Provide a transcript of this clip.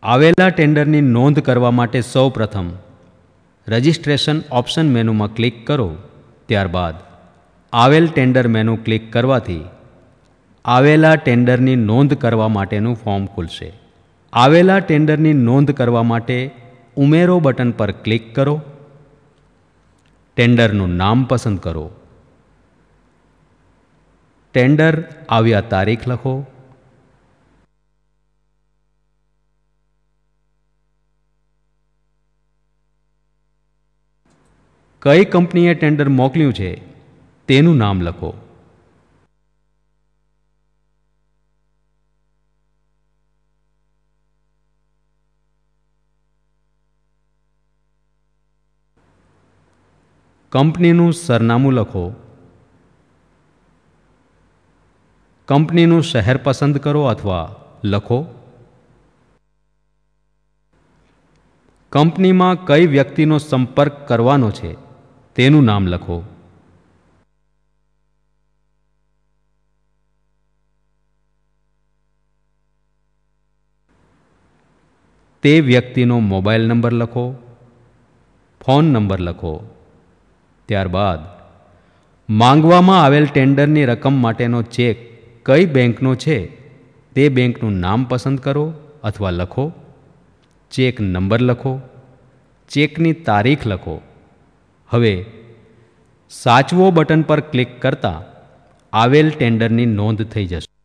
આવેલા ટેન્ડરની નોંધ કરવા માટે સૌપ્રથમ રજિસ્ટ્રેશન ઓપ્શન મેનુમાં ક્લિક કરો. ત્યારબાદ આવેલ ટેન્ડર મેનુ ક્લિક કરવાથી આવેલા ટેન્ડરની નોંધ કરવા માટેનું ફોર્મ ખુલશે. આવેલા ટેન્ડરની નોંધ કરવા માટે ઉમેરો બટન પર ક્લિક કરો. ટેન્ડરનું નામ પસંદ કરો. ટેન્ડર આવ્યા તારીખ લખો. કઈ કંપનીએ ટેન્ડર મોકલ્યું છે તેનું નામ લખો. કંપનીનું સરનામું લખો. કંપનીનું શહેર પસંદ કરો અથવા લખો. કંપનીમાં કઈ વ્યક્તિનો સંપર્ક કરવાનો છે તેનું નામ લખો. તે વ્યક્તિનો મોબાઈલ નંબર લખો, ફોન નંબર લખો. ત્યારબાદ માંગવામાં આવેલ ટેન્ડરની રકમ માટેનો ચેક કઈ બેંકનો છે તે બેંકનું નામ પસંદ કરો અથવા લખો. ચેક નંબર લખો. ચેકની તારીખ લખો. હવે સાચવો બટન પર ક્લિક કરતા આવેલ ટેન્ડરની નોંધ થઈ જશે.